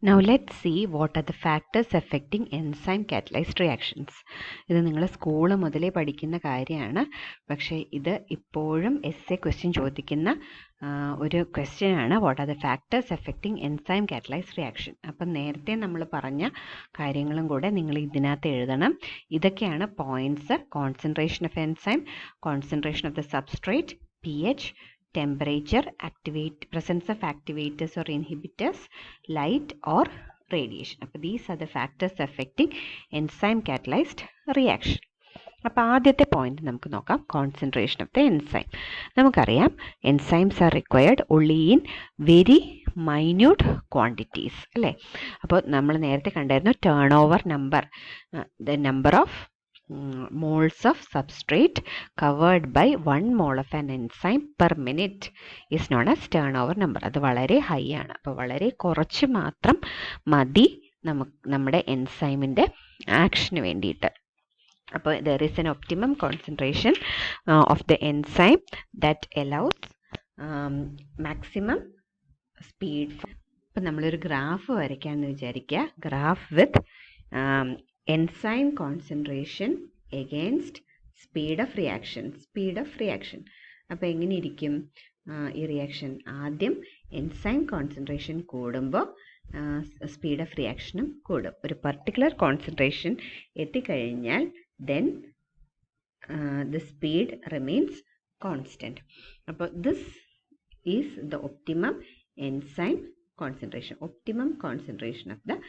Now let's see what are the factors affecting enzyme catalyzed reactions. ഇത് നിങ്ങൾ school മുതലേ പഠിക്കുന്ന കാര്യമാണ്. പക്ഷേ ഇത് ഇപ്പോഴും എസ്എ ക്വസ്റ്റ്യൻ ചോദിക്കുന്ന ഒരു ക്വസ്റ്റ്യൻ ആണ്. What are the factors affecting enzyme catalysed reaction. അപ്പം നേരത്തെ നമ്മൾ പറഞ്ഞ കാര്യങ്ങളും കൂടെ നിങ്ങൾ ഇതിനകത്ത് എഴുതണം. ഇതൊക്കെയാണ് points: concentration of enzyme, concentration of the substrate, pH, temperature, presence of activators or inhibitors, light or radiation. അപ്പോൾ these are the factors affecting enzyme catalyzed reaction. അപ്പോൾ ആദ്യത്തെ പോയിന്റ് നമുക്ക് നോക്കാം, കോൺസെൻട്രേഷൻ ഓഫ് ദ എൻസൈം. നമുക്കറിയാം enzymes are required only in very minute quantities അല്ലേ. അപ്പോൾ നമ്മൾ നേരത്തെ കണ്ടായിരുന്നു turn over number, the number of moles of substrate covered by 1 mole of an enzyme per minute is known as turnover number. അത് വളരെ high ആണ്. അപ്പോൾ വളരെ കുറച്ച് മാത്രം മതി നമ്മുടെ എൻസൈമിൻ്റെ ആക്ഷന് വേണ്ടിയിട്ട്. അപ്പോൾ there is an optimum concentration of the enzyme that allows maximum speed. അപ്പോൾ നമ്മളൊരു ഗ്രാഫ് വരയ്ക്കാമെന്ന് വിചാരിക്കുക. Graph with enzyme concentration against speed of reaction. അപ്പോൾ എങ്ങനെ ഇരിക്കും ഈ റിയാക്ഷൻ? ആദ്യം എൻസൈം കോൺസെൻട്രേഷൻ കൂടുമ്പോൾ സ്പീഡ് ഓഫ് റിയാക്ഷനും കൂടും. ഒരു പർട്ടിക്കുലർ കോൺസെൻട്രേഷൻ എത്തിക്കഴിഞ്ഞാൽ then the speed remains constant. അപ്പോൾ this is the optimum enzyme concentration, optimum concentration of the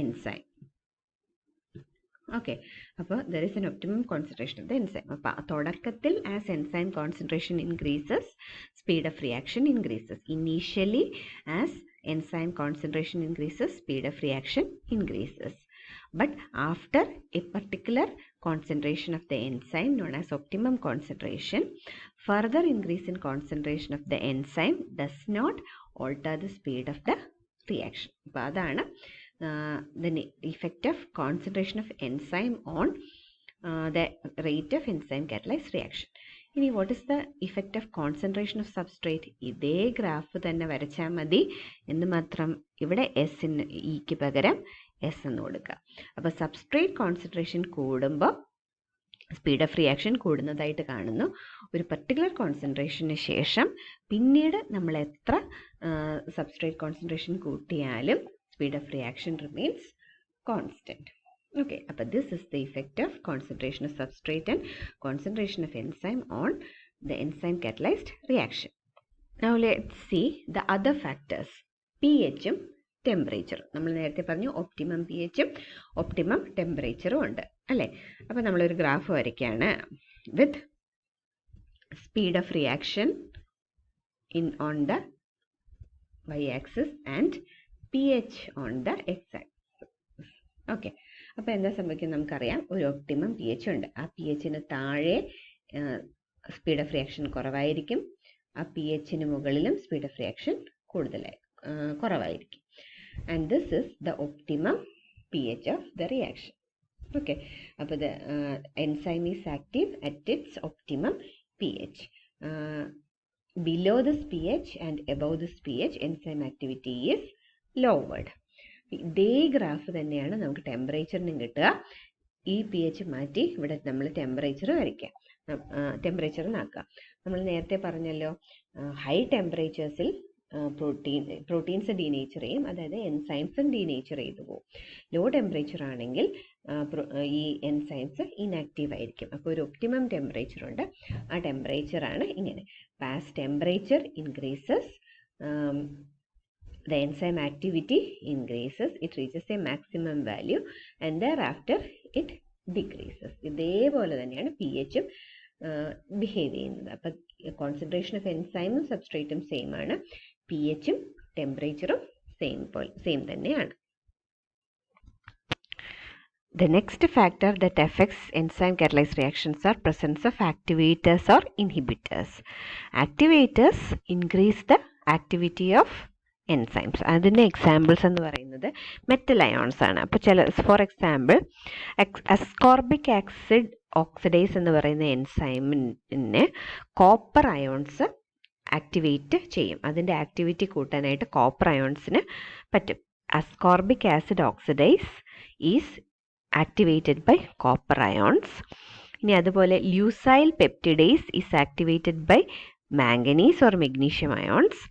enzyme. Okay, അപ്പോൾ there is an optimum concentration of the enzyme. അപ്പോൾ തുടക്കത്തിൽ as enzyme concentration increases, speed of reaction increases. Initially as enzyme concentration increases, speed of reaction increases. But after a particular concentration of the enzyme known as optimum concentration, further increase in concentration of the enzyme does not alter the speed of the reaction. അപ്പോൾ അതാണ് the effect of concentration of enzyme on the rate of enzyme catalyzed reaction. ഇനി what is the effect of concentration of substrate? ഇതേ graph തന്നെ വരച്ചാൽ മതി. എന്ന് മാത്രം ഇവിടെ എസിന് ഇക്ക് പകരം എസ് എന്ന് കൊടുക്കുക. അപ്പോൾ സബ്സ്ട്രേറ്റ് കോൺസെൻട്രേഷൻ കൂടുമ്പോൾ സ്പീഡ് ഓഫ് റിയാക്ഷൻ കൂടുന്നതായിട്ട് കാണുന്നു. ഒരു പർട്ടിക്കുലർ കോൺസെൻട്രേഷന് ശേഷം പിന്നീട് നമ്മൾ എത്ര സബ്സ്ട്രേറ്റ് കോൺസെൻട്രേഷൻ കൂട്ടിയാലും speed of reaction remains constant. Okay, but this is the effect of concentration of substrate and concentration of enzyme on the enzyme catalyzed reaction. Now let's see the other factors. pH ഉം temperature. നമ്മൾ നേരത്തെ പറഞ്ഞു optimum pH ഉം optimum ടെമ്പറേച്ചറും ഉണ്ട് അല്ലേ. അപ്പോൾ നമ്മളൊരു graph വരയ്ക്കുകയാണ് വിത്ത് speed of reaction on the y-axis and pH on the x-axis. Okay, അപ്പോൾ എന്താ സംഭവിക്കുന്നത് നമുക്കറിയാം. ഒരു ഒപ്റ്റിമം pH ഉണ്ട്. ആ pHന് താഴെ സ്പീഡ് ഓഫ് റിയാക്ഷൻ കുറവായിരിക്കും. ആ pHന് മുകളിലും സ്പീഡ് ഓഫ് റിയാക്ഷൻ കുറവായിരിക്കും. And this is the optimum pH of the reaction. Okay, അപ്പോൾ the enzyme is active at its optimum pH. Below this pH and above this pH enzyme activity is lowered. ഇതേ graph തന്നെയാണ് നമുക്ക് ടെമ്പറേച്ചറിനും കിട്ടുക. ഈ pH മാറ്റി ഇവിടെ നമ്മൾ temperature വരയ്ക്കാം, ടെമ്പറേച്ചറിനാക്കുക. നമ്മൾ നേരത്തെ പറഞ്ഞല്ലോ ഹൈ ടെമ്പറേച്ചേഴ്സിൽ പ്രോട്ടീൻസ് ഡീനേച്ചർ ചെയ്യും, അതായത് എൻസൈംസും ഡീനേച്ചർ ചെയ്തു പോകും. ലോ ടെമ്പറേച്ചർ ആണെങ്കിൽ ഈ എൻസൈംസ് ഇനാക്റ്റീവ് ആയിരിക്കും. അപ്പോൾ ഒരു ഒപ്റ്റിമം ടെമ്പറേച്ചർ ഉണ്ട്. ആ ടെമ്പറേച്ചറാണ് ഇങ്ങനെ. As temperature increases the enzyme activity increases, it reaches a maximum value and thereafter it decreases. ഇതേപോലെ തന്നെയാണ് pH ഉം ബിഹേവ് ചെയ്യുന്നത്. അപ്പം കോൺസെൻട്രേഷൻ ഓഫ് എൻസൈമും സബ്സ്ട്രേറ്റും സെയിം ആണ്, pH ഉം ടെമ്പറേച്ചറും സെയിം തന്നെയാണ്. The next factor that affects enzyme catalyzed reactions are presence of activators or inhibitors. Activators increase the activity of enzymes. അതിൻ്റെ examples എന്ന് പറയുന്നത് മെറ്റൽ അയോൺസ് ആണ്. അപ്പോൾ for example ascorbic acid oxidise എന്ന് പറയുന്ന എൻസൈമിനെ കോപ്പർ അയോൺസ് ആക്ടിവേറ്റ് ചെയ്യും. അതിൻ്റെ activity കൂട്ടാനായിട്ട് കോപ്പർ അയോൺസിന് പറ്റും. ascorbic acid oxidase is activated by copper ions. ഇനി അതുപോലെ leucyl peptidase is activated by manganese or magnesium ions.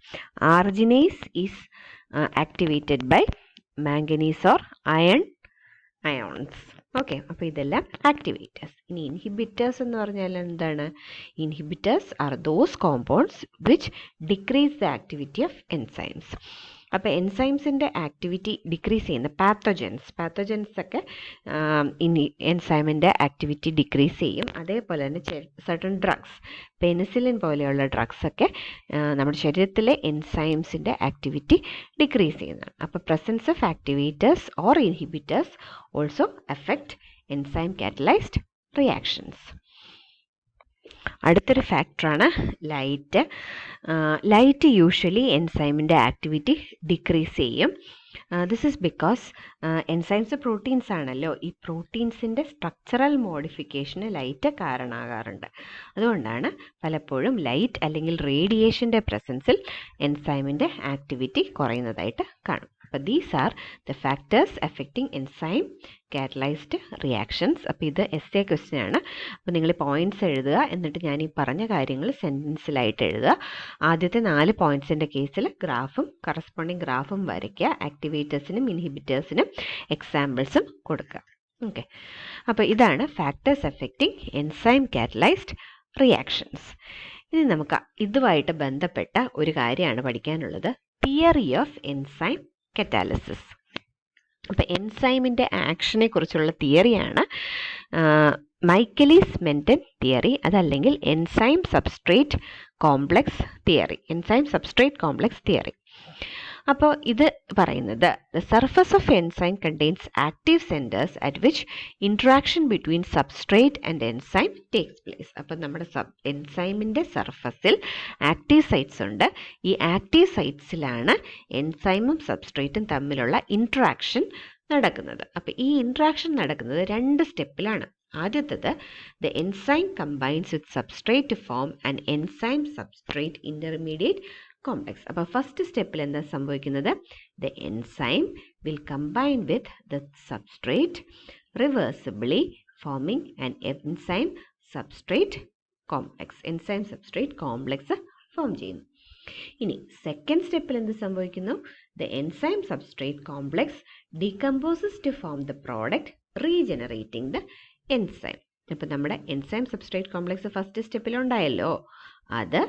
Arginase is activated by manganese or iron ions. Okay, അപ്പോൾ ഇതെല്ലാം activators. ഇനി inhibitors എന്ന് പറഞ്ഞാൽ എന്താണ്? Inhibitors are those compounds which decrease the activity of enzymes. അപ്പോൾ എൻസൈംസിൻ്റെ ആക്ടിവിറ്റി ഡിക്രീസ് ചെയ്യുന്ന pathogens ഒക്കെ എൻസൈമിൻ്റെ ആക്ടിവിറ്റി ഡിക്രീസ് ചെയ്യും. അതേപോലെ തന്നെ സർട്ടൺ ഡ്രഗ്സ്, പെനിസിലിൻ പോലെയുള്ള ഡ്രഗ്സ് ഒക്കെ നമ്മുടെ ശരീരത്തിലെ എൻസൈംസിൻ്റെ ആക്ടിവിറ്റി ഡിക്രീസ് ചെയ്യുന്നതാണ്. അപ്പോൾ presence of activators or inhibitors also affect enzyme catalysed reactions. അടുത്തൊരു ഫാക്ടറാണ് ലൈറ്റ്. ലൈറ്റ് യൂഷ്വലി എൻസൈമിൻ്റെ ആക്ടിവിറ്റി ഡിക്രീസ് ചെയ്യും. This is because enzymes proteins ആണല്ലോ. ഈ പ്രോട്ടീൻസിൻ്റെ സ്ട്രക്ചറൽ മോഡിഫിക്കേഷന് ലൈറ്റ് കാരണമാകാറുണ്ട്. അതുകൊണ്ടാണ് പലപ്പോഴും ലൈറ്റ് അല്ലെങ്കിൽ റേഡിയേഷൻ്റെ പ്രസൻസിൽ എൻസൈമിൻ്റെ ആക്ടിവിറ്റി കുറയുന്നതായിട്ട് കാണും. അപ്പോൾ these are the factors affecting enzyme catalysed reactions. അപ്പോൾ ഇത് എസ്സേ ക്വസ്റ്റ്യൻ ആണ്. അപ്പോൾ നിങ്ങൾ പോയിൻറ്റ്സ് എഴുതുക, എന്നിട്ട് ഞാൻ ഈ പറഞ്ഞ കാര്യങ്ങൾ സെൻറ്റൻസിലായിട്ട് എഴുതുക. ആദ്യത്തെ 4 പോയിൻറ്റ്സിൻ്റെ കേസിൽ ഗ്രാഫും കറസ്പോണ്ടിങ് ഗ്രാഫും വരയ്ക്കുക. ആക്ടിവേറ്റേഴ്സിനും ഇൻഹിബിറ്റേഴ്സിനും എക്സാമ്പിൾസും കൊടുക്കുക. ഓക്കെ, അപ്പോൾ ഇതാണ് factors affecting enzyme catalysed reactions. ഇനി നമുക്ക് ഇതുമായിട്ട് ബന്ധപ്പെട്ട ഒരു കാര്യമാണ് പഠിക്കാനുള്ളത്, തിയറി ഓഫ് എൻസൈം കറ്റാലിസിസ്. അപ്പോൾ എൻസൈമിൻ്റെ ആക്ഷനെ കുറിച്ചുള്ള തിയറിയാണ് മൈക്കലീസ് മെന്റൻ തിയറി, അതല്ലെങ്കിൽ എൻസൈം സബ്സ്ട്രേറ്റ് കോംപ്ലക്സ് തിയറി. അപ്പോൾ ഇത് പറയുന്നത് the surface of enzyme contains active centres at which interaction between substrate and enzyme takes place. അപ്പോൾ നമ്മുടെ എൻസൈമിൻ്റെ സർഫസിൽ ആക്റ്റീവ് സൈറ്റ്സ് ഉണ്ട്. ഈ ആക്റ്റീവ് സൈറ്റ്സിലാണ് എൻസൈമും സബ്സ്ട്രേറ്റും തമ്മിലുള്ള ഇൻട്രാക്ഷൻ നടക്കുന്നത്. അപ്പോൾ ഈ ഇൻട്രാക്ഷൻ നടക്കുന്നത് 2 സ്റ്റെപ്പിലാണ്. ആദ്യത്തേത് the enzyme combines with substrate to form an enzyme substrate intermediate complex. അപ്പോൾ ഫസ്റ്റ് സ്റ്റെപ്പിൽ എന്താ സംഭവിക്കുന്നത്? The enzyme will combine with the substrate reversibly forming an enzyme substrate complex form ചെയ്യുന്നു. ഇനി സെക്കൻഡ് സ്റ്റെപ്പിൽ എന്ത് സംഭവിക്കുന്നു? The enzyme substrate complex decomposes to form the product regenerating the enzyme. അപ്പോൾ നമ്മുടെ എൻസൈം സബ്സ്ട്രേറ്റ് കോംപ്ലക്സ് ഫസ്റ്റ് സ്റ്റെപ്പിലുണ്ടായല്ലോ, അത്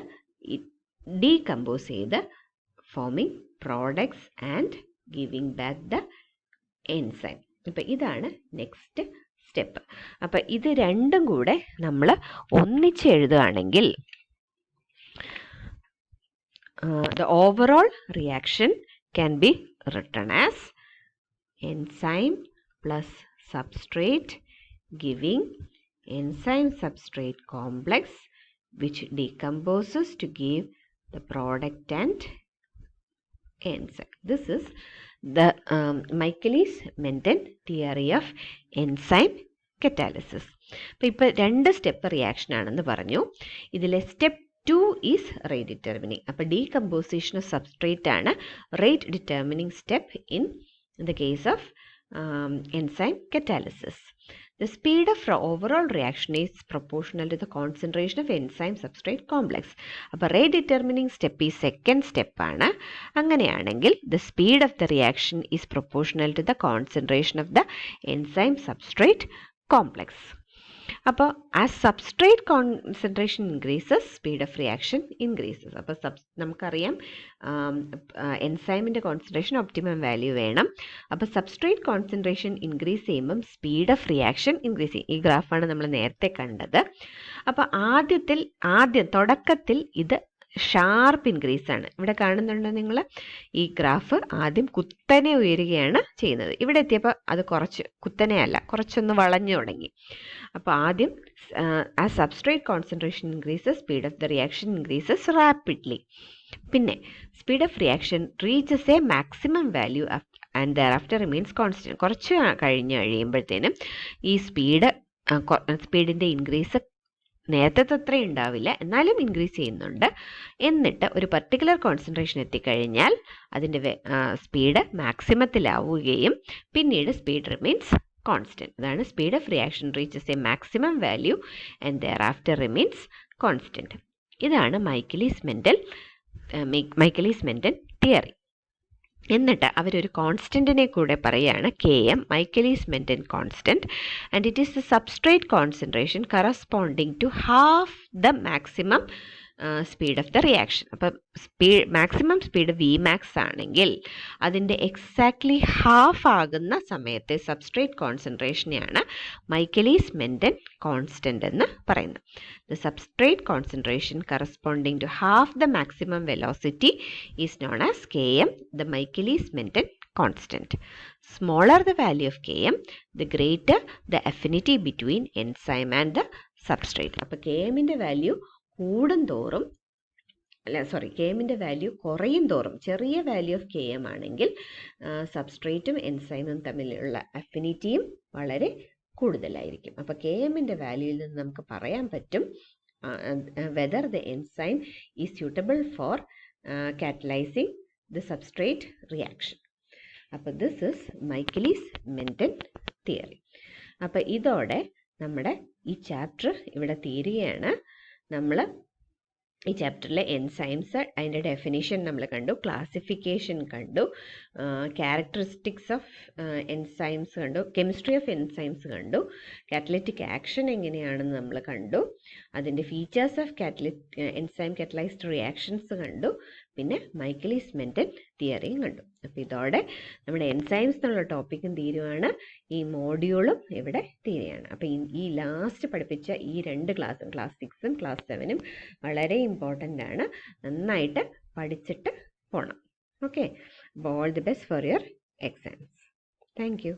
decompose ചെയ്ത് forming products and giving back the enzyme. അപ്പോൾ ഇതാണ് നെക്സ്റ്റ് സ്റ്റെപ്പ്. അപ്പോൾ ഇത് രണ്ടും കൂടെ നമ്മൾ ഒന്നിച്ച് എഴുതുകയാണെങ്കിൽ the overall reaction can be written as enzyme plus substrate giving enzyme substrate complex which decomposes to give the product and enzyme. This is the Michaelis-Menten theory of enzyme catalysis. ഇപ്പോൾ 2 step reaction ആണെന്ന് പറഞ്ഞു. ഇതിലെ step 2 is rate determining. അപ്പോൾ decomposition of substrate ആണ് rate determining step in the case of enzyme catalysis. The speed of overall reaction is proportional to the concentration of enzyme substrate complex. അപ്പോൾ rate determining step ഈ second സ്റ്റെപ്പാണ്. അങ്ങനെയാണെങ്കിൽ the speed of the reaction is proportional to the concentration of the enzyme substrate complex. അപ്പോൾ as substrate concentration increases speed of reaction increases. അപ്പോൾ നമുക്കറിയാം എൻസൈമിൻ്റെ concentration optimum value വേണം. അപ്പോൾ substrate concentration increase ചെയ്യുമ്പം speed of reaction increase ചെയ്യും. ഈ ഗ്രാഫാണ് നമ്മൾ നേരത്തെ കണ്ടത്. അപ്പോൾ തുടക്കത്തിൽ ഇത് ഷാർപ്പ് ഇൻക്രീസ് ആണ്. ഇവിടെ കാണുന്നുണ്ടോ നിങ്ങൾ? ഈ ഗ്രാഫ് ആദ്യം കുത്തനെ ഉയരുകയാണ് ചെയ്യുന്നത്. ഇവിടെ എത്തിയപ്പോൾ അത് കുത്തനെയല്ല, കുറച്ചൊന്ന് വളഞ്ഞു തുടങ്ങി. അപ്പോൾ ആദ്യം ആ substrate concentration increases, speed of the reaction increases rapidly. പിന്നെ speed of reaction reaches a maximum value and thereafter remains constant. കുറച്ച് കഴിയുമ്പോഴത്തേനും ഈ സ്പീഡിൻ്റെ ഇൻക്രീസ് നേരത്തെ അത്രയും ഉണ്ടാവില്ല, എന്നാലും ഇൻക്രീസ് ചെയ്യുന്നുണ്ട്. എന്നിട്ട് ഒരു പർട്ടിക്കുലർ കോൺസെൻട്രേഷൻ എത്തിക്കഴിഞ്ഞാൽ അതിൻ്റെ സ്പീഡ് മാക്സിമത്തിലാവുകയും പിന്നീട് സ്പീഡ് റിമെയിൻസ് കോൺസ്റ്റൻറ്റ്. അതാണ് speed of reaction reaches a maximum value and their after remains constant. ഇതാണ് മൈക്കലീസ് മെന്റൻ തിയറി. എന്നിട്ട് അവരൊരു കോൺസ്റ്റൻറ്റിനെ കൂടെ പറയുകയാണ്, Km, Michaelis Menten constant, and it is the substrate concentration corresponding to half the maximum speed of the reaction. അപ്പം maximum speed Vmax ആണെങ്കിൽ അതിൻ്റെ exactly half ആകുന്ന സമയത്തെ സബ്സ്ട്രേറ്റ് കോൺസെൻട്രേഷനെയാണ് മൈക്കലീസ് മെന്റൻ കോൺസ്റ്റൻറ്റ് എന്ന് പറയുന്നത്. The substrate concentration corresponding to half the maximum velocity is known as Km, the Michaelis-Menten constant. Smaller the value of Km, the greater the affinity between enzyme and the substrate. അപ്പോൾ Kmൻ്റെ value കൂടുന്തോറും Kmൻ്റെ value കുറയും തോറും, ചെറിയ value of Km ആണെങ്കിൽ സബ്സ്ട്രേറ്റും എൻസൈമും തമ്മിലുള്ള അഫിനിറ്റിയും വളരെ കൂടുതലായിരിക്കും. അപ്പോൾ Kmൻ്റെ വാല്യൂയിൽ നിന്ന് നമുക്ക് പറയാൻ പറ്റും whether the enzyme is suitable for catalyzing the substrate reaction. അപ്പോൾ this is Michaelis-Menten theory. അപ്പോൾ ഇതോടെ നമ്മുടെ ഈ ചാപ്റ്റർ ഇവിടെ തീരുകയാണ്. നമ്മൾ ഈ ചാപ്റ്ററിലെ എൻസൈംസ്, അതിൻ്റെ ഡെഫിനിഷൻ നമ്മൾ കണ്ടു, ക്ലാസിഫിക്കേഷൻ കണ്ടു, ക്യാരക്ടറിസ്റ്റിക്സ് ഓഫ് എൻസൈംസ് കണ്ടു, കെമിസ്ട്രി ഓഫ് എൻസൈംസ് കണ്ടു, കാറ്റലിറ്റിക് ആക്ഷൻ എങ്ങനെയാണെന്ന് നമ്മൾ കണ്ടു, അതിൻ്റെ features of enzyme catalysed reactions കണ്ടു, പിന്നെ മൈക്കലീസ്-മെന്റൻ തിയറിയും കണ്ടു. അപ്പോൾ ഇതോടെ നമ്മുടെ എൻസൈംസ് എന്നുള്ള ടോപ്പിക്കും തീരുവാണ്, ഈ മോഡ്യൂളും ഇവിടെ തീരുകയാണ്. അപ്പോൾ ഈ ലാസ്റ്റ് പഠിപ്പിച്ച ഈ 2 ക്ലാസ്സും, ക്ലാസ് 6ഉം ക്ലാസ് 7ഉം വളരെ ഇമ്പോർട്ടൻ്റ് ആണ്. നന്നായിട്ട് പഠിച്ചിട്ട് പോകണം. ഓക്കെ, അപ്പോൾ all the best for your exams. Thank you.